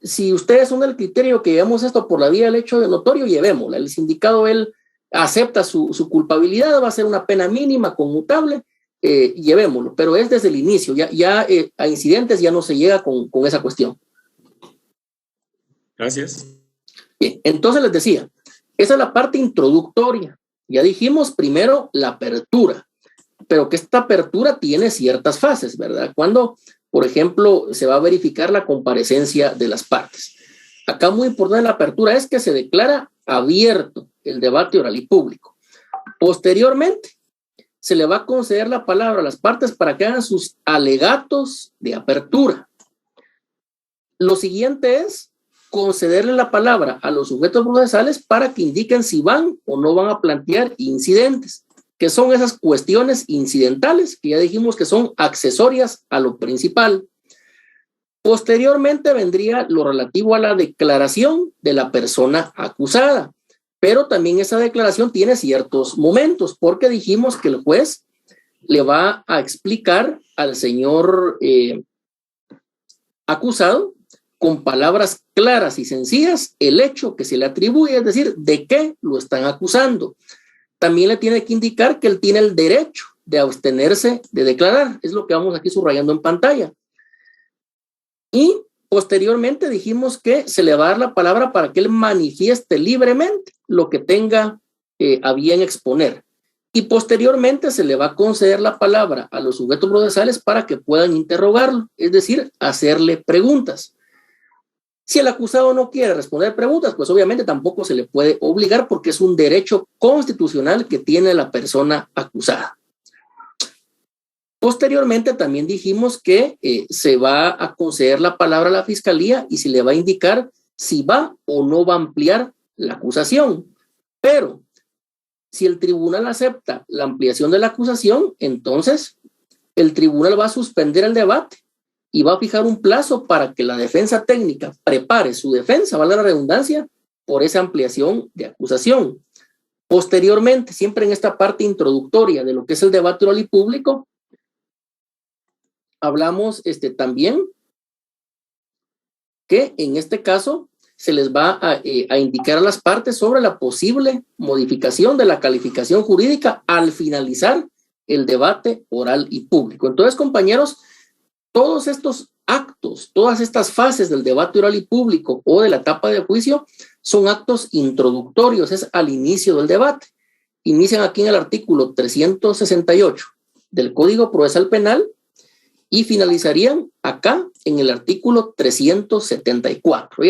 si ustedes son del criterio que llevemos esto por la vía del hecho de notorio, llevémosla. El sindicado, él acepta su culpabilidad, va a ser una pena mínima, conmutable, llevémoslo. Pero es desde el inicio, ya a incidentes ya no se llega con esa cuestión. Gracias. Bien, entonces les decía, esa es la parte introductoria. Ya dijimos primero la apertura, pero que esta apertura tiene ciertas fases, ¿verdad? Cuando, por ejemplo, se va a verificar la comparecencia de las partes. Acá muy importante la apertura es que se declara abierto el debate oral y público. Posteriormente, se le va a conceder la palabra a las partes para que hagan sus alegatos de apertura. Lo siguiente es concederle la palabra a los sujetos procesales para que indiquen si van o no van a plantear incidentes, que son esas cuestiones incidentales que ya dijimos que son accesorias a lo principal. Posteriormente vendría lo relativo a la declaración de la persona acusada, pero también esa declaración tiene ciertos momentos, porque dijimos que el juez le va a explicar al señor acusado con palabras claras y sencillas el hecho que se le atribuye, es decir, de qué lo están acusando. También le tiene que indicar que él tiene el derecho de abstenerse de declarar, es lo que vamos aquí subrayando en pantalla. Y posteriormente dijimos que se le va a dar la palabra para que él manifieste libremente lo que tenga a bien exponer. Y posteriormente se le va a conceder la palabra a los sujetos procesales para que puedan interrogarlo, es decir, hacerle preguntas. Si el acusado no quiere responder preguntas, pues obviamente tampoco se le puede obligar porque es un derecho constitucional que tiene la persona acusada. Posteriormente también dijimos que se va a conceder la palabra a la fiscalía y se le va a indicar si va o no va a ampliar la acusación. Pero si el tribunal acepta la ampliación de la acusación, entonces el tribunal va a suspender el debate y va a fijar un plazo para que la defensa técnica prepare su defensa, valga la redundancia, por esa ampliación de acusación. Posteriormente, siempre en esta parte introductoria de lo que es el debate oral y público, hablamos también que en este caso se les va a indicar a las partes sobre la posible modificación de la calificación jurídica al finalizar el debate oral y público. Entonces, compañeros, todos estos actos, todas estas fases del debate oral y público o de la etapa de juicio son actos introductorios, es al inicio del debate. Inician aquí en el artículo 368 del Código Procesal Penal y finalizarían acá en el artículo 374.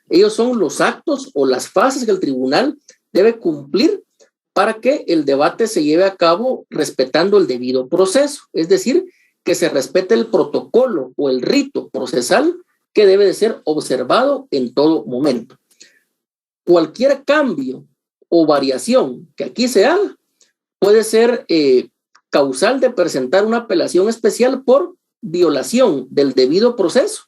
Ellos son los actos o las fases que el tribunal debe cumplir para que el debate se lleve a cabo respetando el debido proceso, es decir, que se respete el protocolo o el rito procesal que debe de ser observado en todo momento. Cualquier cambio o variación que aquí se haga puede ser causal de presentar una apelación especial por violación del debido proceso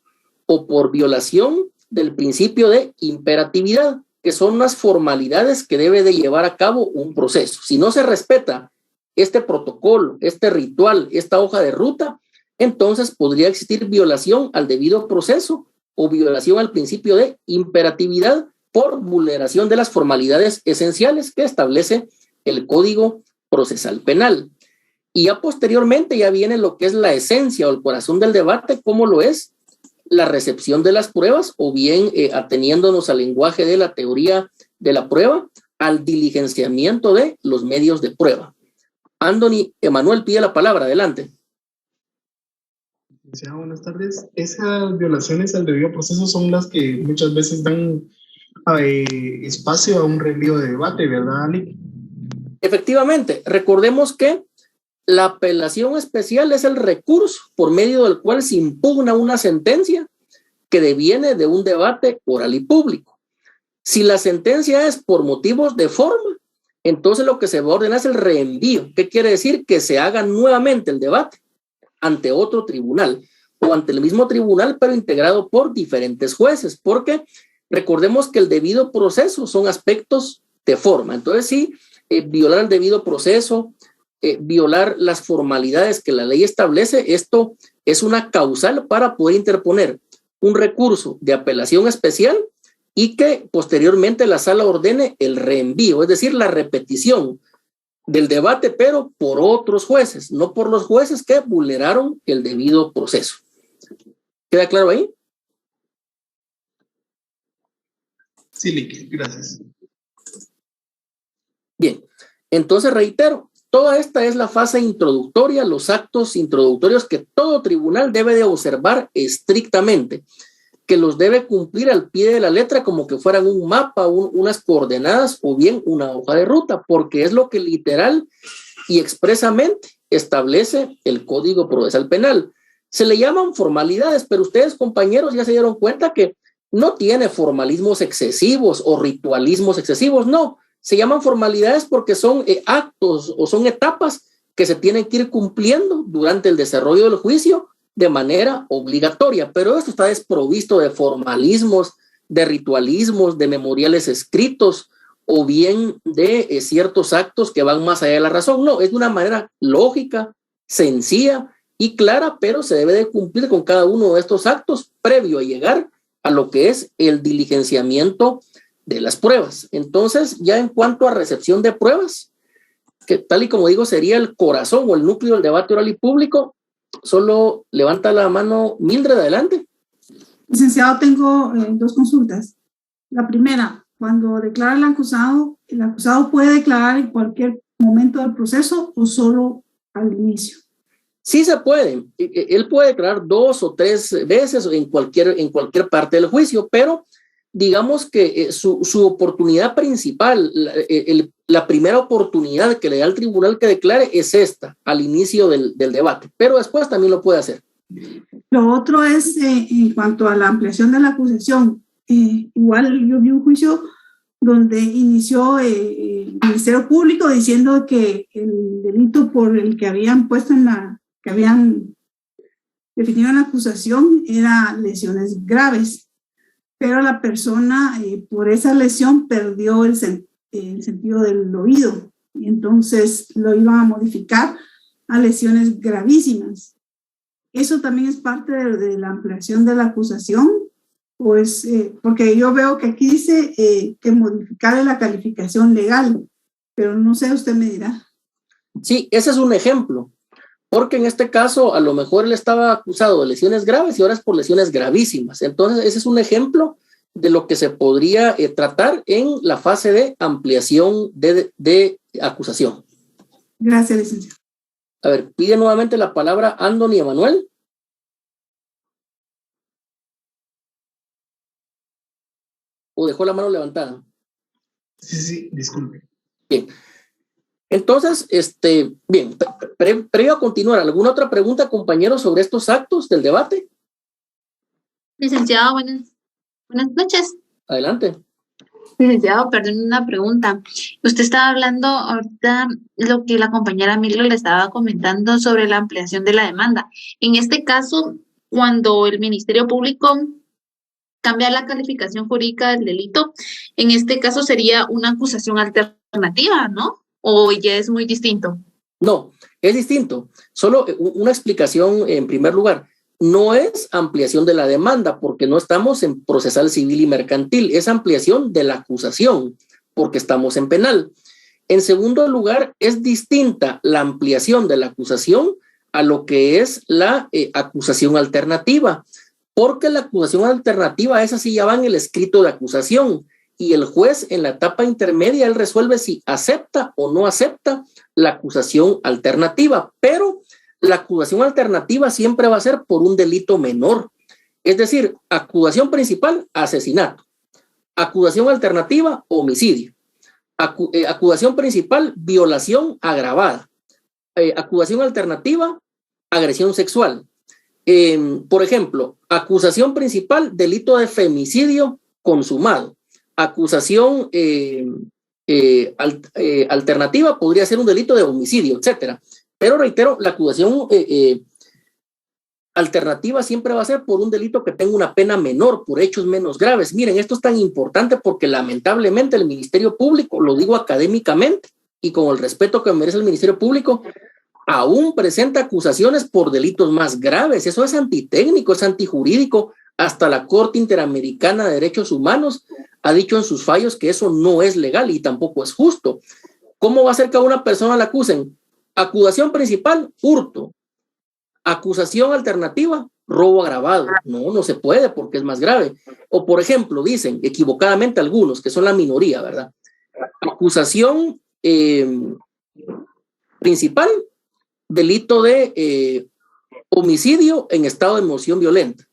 o por violación del principio de imperatividad, que son las formalidades que debe de llevar a cabo un proceso. Si no se respeta este protocolo, este ritual, esta hoja de ruta, entonces podría existir violación al debido proceso o violación al principio de imperatividad por vulneración de las formalidades esenciales que establece el Código Procesal Penal. Y ya posteriormente ya viene lo que es la esencia o el corazón del debate, como lo es la recepción de las pruebas o bien ateniéndonos al lenguaje de la teoría de la prueba, al diligenciamiento de los medios de prueba. Anthony Emanuel pide la palabra, adelante. Buenas tardes. Esas violaciones al debido proceso son las que muchas veces dan espacio a un reenvío de debate, ¿verdad, Ali? Efectivamente, recordemos que la apelación especial es el recurso por medio del cual se impugna una sentencia que deviene de un debate oral y público. Si la sentencia es por motivos de forma, entonces lo que se va a ordenar es el reenvío. ¿Qué quiere decir? Que se haga nuevamente el debate ante otro tribunal o ante el mismo tribunal, pero integrado por diferentes jueces, porque recordemos que el debido proceso son aspectos de forma. Entonces, sí, violar el debido proceso, violar las formalidades que la ley establece, esto es una causal para poder interponer un recurso de apelación especial y que posteriormente la sala ordene el reenvío, es decir, la repetición del debate, pero por otros jueces, no por los jueces que vulneraron el debido proceso. ¿Queda claro ahí? Sí, Lique, gracias. Bien, entonces reitero, toda esta es la fase introductoria, los actos introductorios que todo tribunal debe de observar estrictamente, que los debe cumplir al pie de la letra como que fueran un mapa, unas coordenadas o bien una hoja de ruta, porque es lo que literal y expresamente establece el Código Procesal Penal. Se le llaman formalidades, pero ustedes, compañeros, ya se dieron cuenta que no tiene formalismos excesivos o ritualismos excesivos, no. Se llaman formalidades porque son actos o son etapas que se tienen que ir cumpliendo durante el desarrollo del juicio de manera obligatoria, pero esto está desprovisto de formalismos, de ritualismos, de memoriales escritos o bien de ciertos actos que van más allá de la razón. No, es de una manera lógica, sencilla y clara, pero se debe de cumplir con cada uno de estos actos previo a llegar a lo que es el diligenciamiento de las pruebas. Entonces, ya en cuanto a recepción de pruebas, que tal y como digo sería el corazón o el núcleo del debate oral y público, solo levanta la mano Mildred, adelante. Licenciado, tengo dos consultas. La primera, cuando declara el acusado puede declarar en cualquier momento del proceso o solo al inicio. Sí se puede. Él puede declarar 2 o 3 veces en cualquier parte del juicio, pero digamos que su oportunidad principal, la primera oportunidad que le da al tribunal que declare es esta, al inicio del debate, pero después también lo puede hacer. Lo otro es en cuanto a la ampliación de la acusación. Igual yo vi un juicio donde inició el Ministerio Público diciendo que el delito por el que habían puesto que habían definido en la acusación era lesiones graves, pero la persona por esa lesión perdió el sentido del oído, y entonces lo iban a modificar a lesiones gravísimas. Eso también es parte de la ampliación de la acusación, pues, porque yo veo que aquí dice que modificar la calificación legal, pero no sé, usted me dirá. Sí, ese es un ejemplo, porque en este caso a lo mejor él estaba acusado de lesiones graves y ahora es por lesiones gravísimas. Entonces ese es un ejemplo de lo que se podría tratar en la fase de ampliación de acusación. Gracias, licenciado. A ver, pide nuevamente la palabra Anthony Emanuel. ¿O dejó la mano levantada? Sí, disculpe. Bien. Entonces, bien, previo a continuar, ¿alguna otra pregunta, compañeros, sobre estos actos del debate? Licenciado, buenas noches. Adelante. Licenciado, perdón, una pregunta. Usted estaba hablando ahorita lo que la compañera Milo le estaba comentando sobre la ampliación de la demanda. En este caso, cuando el Ministerio Público cambia la calificación jurídica del delito, en este caso sería una acusación alternativa, ¿no? ¿O ya es muy distinto? No, es distinto. Solo una explicación en primer lugar. No es ampliación de la demanda porque no estamos en procesal civil y mercantil, es ampliación de la acusación porque estamos en penal. En segundo lugar, es distinta la ampliación de la acusación a lo que es la acusación alternativa, porque la acusación alternativa, esa sí ya va en el escrito de acusación y el juez en la etapa intermedia, él resuelve si acepta o no acepta la acusación alternativa, pero la acusación alternativa siempre va a ser por un delito menor. Es decir, acusación principal, asesinato. Acusación alternativa, homicidio. Acusación principal, violación agravada. Acusación alternativa, agresión sexual. Por ejemplo, acusación principal, delito de femicidio consumado. Acusación alternativa podría ser un delito de homicidio, etcétera. Pero reitero, la acusación alternativa siempre va a ser por un delito que tenga una pena menor, por hechos menos graves. Miren, esto es tan importante porque lamentablemente el Ministerio Público, lo digo académicamente y con el respeto que merece el Ministerio Público, aún presenta acusaciones por delitos más graves. Eso es antitécnico, es antijurídico. Hasta la Corte Interamericana de Derechos Humanos ha dicho en sus fallos que eso no es legal y tampoco es justo. ¿Cómo va a ser que a una persona la acusen? Acusación principal, hurto. Acusación alternativa, robo agravado. No se puede porque es más grave. O por ejemplo, dicen equivocadamente algunos, que son la minoría, ¿verdad? Acusación principal, delito de homicidio en estado de emoción violenta.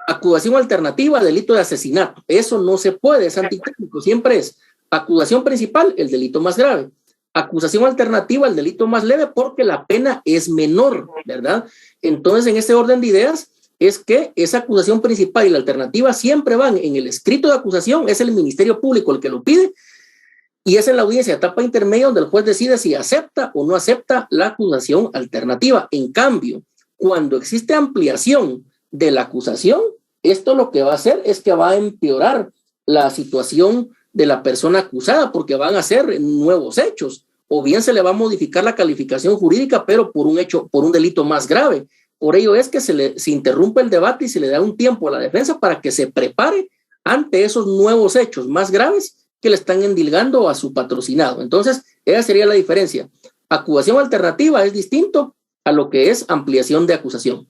Acusación alternativa, delito de asesinato. Eso no se puede, es antitécnico. Siempre es acusación principal, el delito más grave. Acusación alternativa, el delito más leve, porque la pena es menor, ¿verdad? Entonces, en este orden de ideas, es que esa acusación principal y la alternativa siempre van en el escrito de acusación, es el Ministerio Público el que lo pide, y es en la audiencia de etapa intermedia donde el juez decide si acepta o no acepta la acusación alternativa. En cambio, cuando existe ampliación de la acusación, esto lo que va a hacer es que va a empeorar la situación de la persona acusada porque van a ser nuevos hechos, o bien se le va a modificar la calificación jurídica, pero por un delito más grave. Por ello es que se interrumpe el debate y se le da un tiempo a la defensa para que se prepare ante esos nuevos hechos más graves que le están endilgando a su patrocinado. Entonces, esa sería la diferencia. Acusación alternativa es distinto a lo que es ampliación de acusación.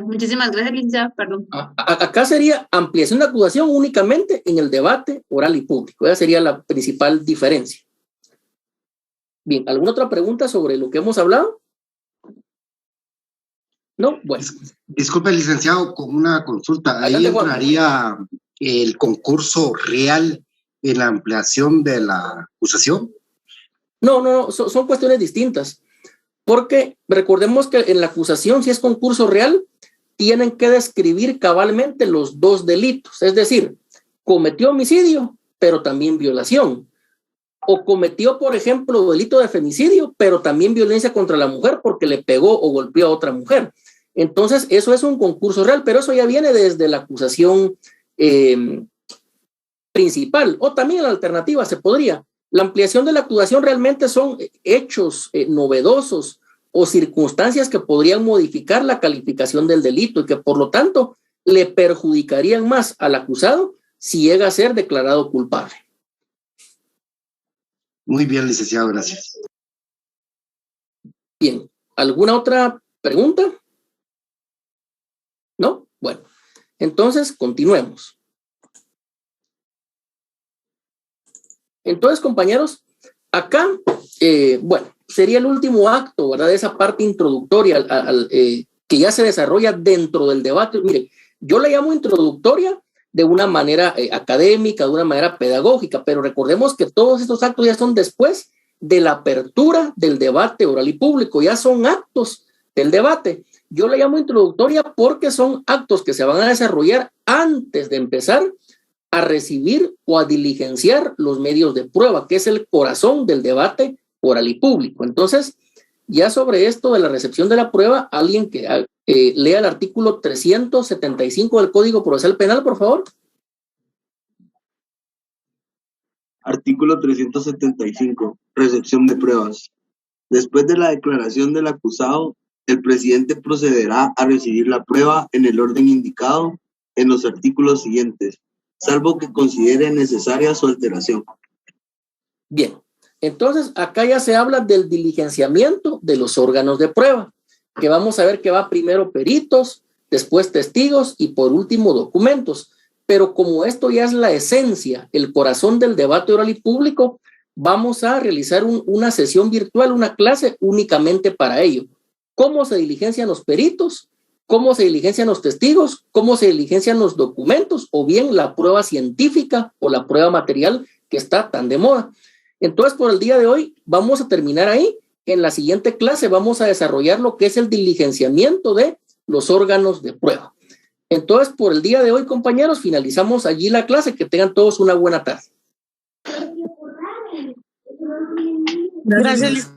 Muchísimas gracias, licenciado. Perdón. Acá sería ampliación de acusación únicamente en el debate oral y público. Esa sería la principal diferencia. Bien, ¿alguna otra pregunta sobre lo que hemos hablado? No, bueno. Disculpe, licenciado, con una consulta. ¿Ahí Adelante, Juan. entraría el concurso real en la ampliación de la acusación? No, son cuestiones distintas. Porque recordemos que en la acusación, si es concurso real, tienen que describir cabalmente los dos delitos. Es decir, cometió homicidio, pero también violación. O cometió, por ejemplo, delito de femicidio, pero también violencia contra la mujer porque le pegó o golpeó a otra mujer. Entonces, eso es un concurso real, pero eso ya viene desde la acusación principal. O también la alternativa se podría. La ampliación de la acusación realmente son hechos novedosos o circunstancias que podrían modificar la calificación del delito y que, por lo tanto, le perjudicarían más al acusado si llega a ser declarado culpable. Muy bien, licenciado, gracias. Bien, ¿alguna otra pregunta? ¿No? Bueno, entonces continuemos. Entonces, compañeros, acá, bueno, sería el último acto, ¿verdad? De esa parte introductoria que ya se desarrolla dentro del debate. Mire, yo la llamo introductoria de una manera académica, de una manera pedagógica, pero recordemos que todos estos actos ya son después de la apertura del debate oral y público, ya son actos del debate. Yo la llamo introductoria porque son actos que se van a desarrollar antes de empezar a recibir o a diligenciar los medios de prueba, que es el corazón del debate oral y público. Entonces, ya sobre esto de la recepción de la prueba, alguien que lea el artículo 375 del Código Procesal Penal, por favor. Artículo 375. Recepción de pruebas. Después de la declaración del acusado, el presidente procederá a recibir la prueba en el orden indicado en los artículos siguientes, salvo que considere necesaria su alteración. Bien, entonces acá ya se habla del diligenciamiento de los órganos de prueba, que vamos a ver que va primero peritos, después testigos y por último documentos. Pero como esto ya es la esencia, el corazón del debate oral y público, vamos a realizar una sesión virtual, una clase únicamente para ello. ¿Cómo se diligencian los peritos? ¿Cómo se diligencian los testigos? ¿Cómo se diligencian los documentos? O bien la prueba científica o la prueba material que está tan de moda. Entonces, por el día de hoy vamos a terminar ahí. En la siguiente clase vamos a desarrollar lo que es el diligenciamiento de los órganos de prueba. Entonces, por el día de hoy, compañeros, finalizamos allí la clase. Que tengan todos una buena tarde. Gracias.